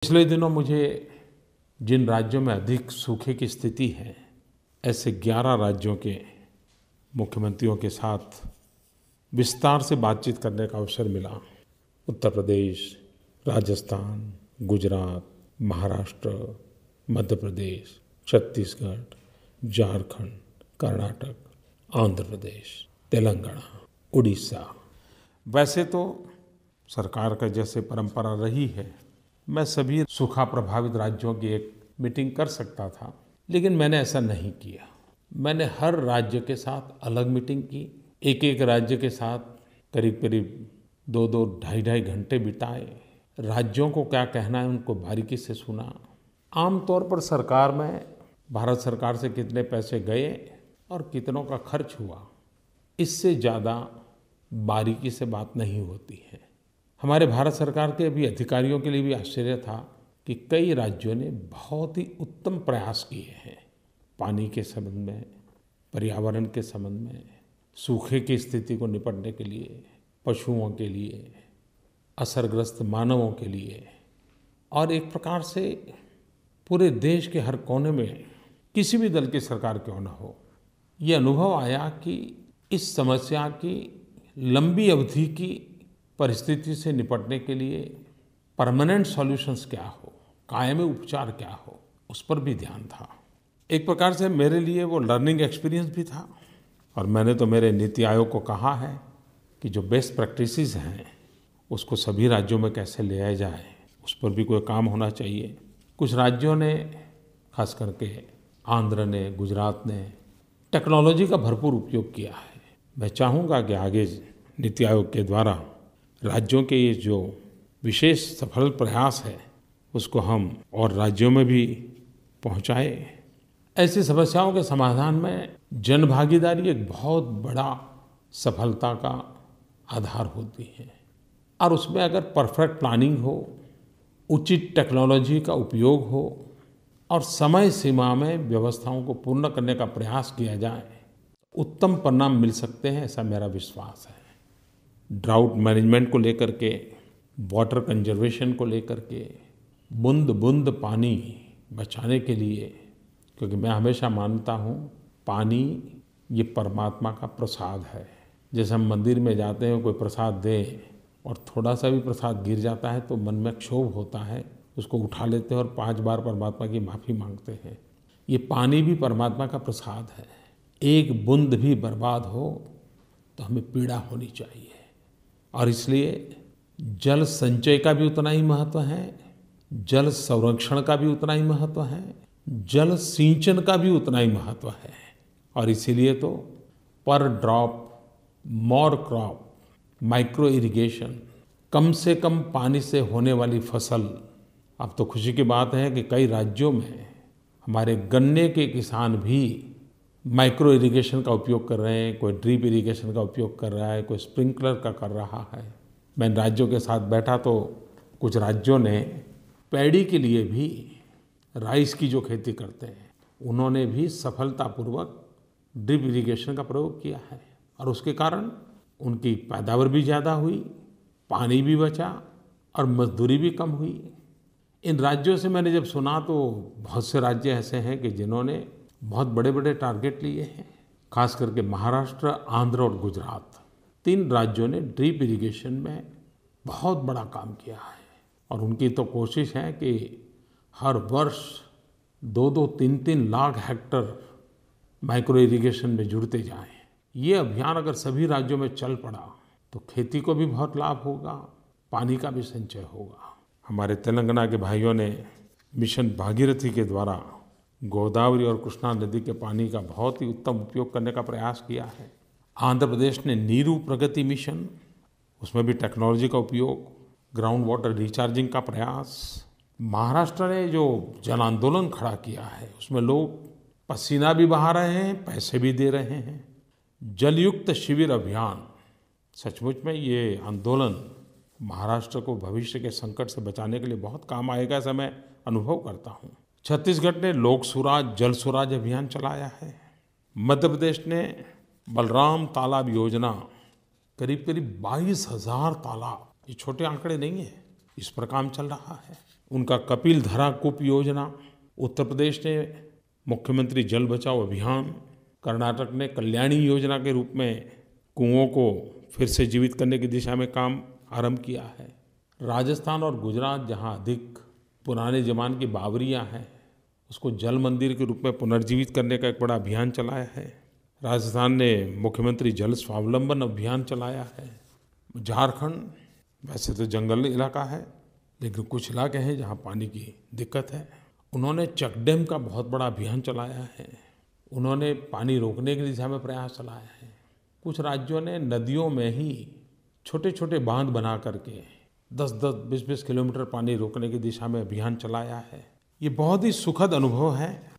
पिछले दिनों मुझे जिन राज्यों में अधिक सूखे की स्थिति है, ऐसे 11 राज्यों के मुख्यमंत्रियों के साथ विस्तार से बातचीत करने का अवसर मिला। उत्तर प्रदेश, राजस्थान, गुजरात, महाराष्ट्र, मध्य प्रदेश, छत्तीसगढ़, झारखंड, कर्नाटक, आंध्र प्रदेश, तेलंगाना, उड़ीसा। वैसे तो सरकार का जैसे परंपरा रही है, मैं सभी सूखा प्रभावित राज्यों की एक मीटिंग कर सकता था, लेकिन मैंने ऐसा नहीं किया। मैंने हर राज्य के साथ अलग मीटिंग की। एक राज्य के साथ करीब-करीब 2-2, ढाई-ढाई घंटे बिताए। राज्यों को क्या कहना है उनको बारीकी से सुना। आमतौर पर सरकार में भारत सरकार से कितने पैसे गए और कितनों का खर्च हुआ, इससे ज़्यादा बारीकी से बात नहीं होती है। हमारे भारत सरकार के भी अधिकारियों के लिए भी आश्चर्य था कि कई राज्यों ने बहुत ही उत्तम प्रयास किए हैं। पानी के संबंध में, पर्यावरण के संबंध में, सूखे की स्थिति को निपटने के लिए, पशुओं के लिए, असरग्रस्त मानवों के लिए, और एक प्रकार से पूरे देश के हर कोने में किसी भी दल की सरकार क्यों न हो, ये अनुभव आया कि इस समस्या की लंबी अवधि की परिस्थिति से निपटने के लिए परमानेंट सॉल्यूशंस क्या हो, कायमी उपचार क्या हो, उस पर भी ध्यान था। एक प्रकार से मेरे लिए वो लर्निंग एक्सपीरियंस भी था। और मैंने तो मेरे नीति आयोग को कहा है कि जो बेस्ट प्रैक्टिसेस हैं उसको सभी राज्यों में कैसे ले आया जाए, उस पर भी कोई काम होना चाहिए। कुछ राज्यों ने, खास करके आंध्र ने, गुजरात ने, टेक्नोलॉजी का भरपूर उपयोग किया है। मैं चाहूँगा कि आगे नीति आयोग के द्वारा राज्यों के ये जो विशेष सफल प्रयास है उसको हम और राज्यों में भी पहुँचाएं। ऐसी समस्याओं के समाधान में जनभागीदारी एक बहुत बड़ा सफलता का आधार होती है। और उसमें अगर परफेक्ट प्लानिंग हो, उचित टेक्नोलॉजी का उपयोग हो और समय सीमा में व्यवस्थाओं को पूर्ण करने का प्रयास किया जाए, उत्तम परिणाम मिल सकते हैं, ऐसा मेरा विश्वास है। ड्राउट मैनेजमेंट को लेकर के, वाटर कंजर्वेशन को लेकर के, बूंद बूंद पानी बचाने के लिए, क्योंकि मैं हमेशा मानता हूँ पानी ये परमात्मा का प्रसाद है। जैसे हम मंदिर में जाते हैं, कोई प्रसाद दे और थोड़ा सा भी प्रसाद गिर जाता है तो मन में क्षोभ होता है, उसको उठा लेते हैं और 5 बार परमात्मा की माफ़ी मांगते हैं। ये पानी भी परमात्मा का प्रसाद है। एक बूंद भी बर्बाद हो तो हमें पीड़ा होनी चाहिए। और इसलिए जल संचय का भी उतना ही महत्व है, जल संरक्षण का भी उतना ही महत्व है, जल सिंचन का भी उतना ही महत्व है। और इसीलिए तो per drop more crop, micro irrigation, कम से कम पानी से होने वाली फसल। अब तो खुशी की बात है कि कई राज्यों में हमारे गन्ने के किसान भी माइक्रो इरिगेशन का उपयोग कर रहे हैं, कोई ड्रिप इरिगेशन का उपयोग कर रहा है, कोई स्प्रिंकलर का कर रहा है। मैं राज्यों के साथ बैठा तो कुछ राज्यों ने पैडी के लिए भी, राइस की जो खेती करते हैं, उन्होंने भी सफलतापूर्वक ड्रिप इरिगेशन का प्रयोग किया है। और उसके कारण उनकी पैदावार भी ज़्यादा हुई, पानी भी बचा और मजदूरी भी कम हुई। इन राज्यों से मैंने जब सुना तो बहुत से राज्य ऐसे हैं कि जिन्होंने बहुत बड़े-बड़े टारगेट लिए हैं। खास करके महाराष्ट्र, आंध्र और गुजरात, 3 राज्यों ने ड्रिप इरिगेशन में बहुत बड़ा काम किया है। और उनकी तो कोशिश है कि हर वर्ष 2-2, 3-3 लाख हेक्टेयर माइक्रो इरिगेशन में जुड़ते जाएं। ये अभियान अगर सभी राज्यों में चल पड़ा तो खेती को भी बहुत लाभ होगा, पानी का भी संचय होगा। हमारे तेलंगाना के भाइयों ने मिशन भागीरथी के द्वारा गोदावरी और कृष्णा नदी के पानी का बहुत ही उत्तम उपयोग करने का प्रयास किया है। आंध्र प्रदेश ने नीरू प्रगति मिशन, उसमें भी टेक्नोलॉजी का उपयोग, ग्राउंड वाटर रिचार्जिंग का प्रयास। महाराष्ट्र ने जो जन आंदोलन खड़ा किया है, उसमें लोग पसीना भी बहा रहे हैं, पैसे भी दे रहे हैं। जलयुक्त शिविर अभियान, सचमुच में ये आंदोलन महाराष्ट्र को भविष्य के संकट से बचाने के लिए बहुत काम आएगा, ऐसा मैं अनुभव करता हूँ। छत्तीसगढ़ ने लोक सुराज, जल सुराज अभियान चलाया है। मध्य प्रदेश ने बलराम तालाब योजना, करीब-करीब 22,000 तालाब, ये छोटे आंकड़े नहीं हैं, इस पर काम चल रहा है। उनका कपिलधारा कूप योजना, उत्तर प्रदेश ने मुख्यमंत्री जल बचाओ अभियान, कर्नाटक ने कल्याणी योजना के रूप में कुओं को फिर से जीवित करने की दिशा में काम आरंभ किया है। राजस्थान और गुजरात जहाँ अधिक पुराने ज़माने की बावरियाँ हैं, उसको जल मंदिर के रूप में पुनर्जीवित करने का एक बड़ा अभियान चलाया है। राजस्थान ने मुख्यमंत्री जल स्वावलंबन अभियान चलाया है। झारखंड वैसे तो जंगल इलाका है, लेकिन कुछ इलाके हैं जहाँ पानी की दिक्कत है। उन्होंने चेक डैम का बहुत बड़ा अभियान चलाया है। उन्होंने पानी रोकने की दिशा में प्रयास चलाया है। कुछ राज्यों ने नदियों में ही छोटे-छोटे बांध बना करके 10-10, 20-20 किलोमीटर पानी रोकने की दिशा में अभियान चलाया है। ये बहुत ही सुखद अनुभव है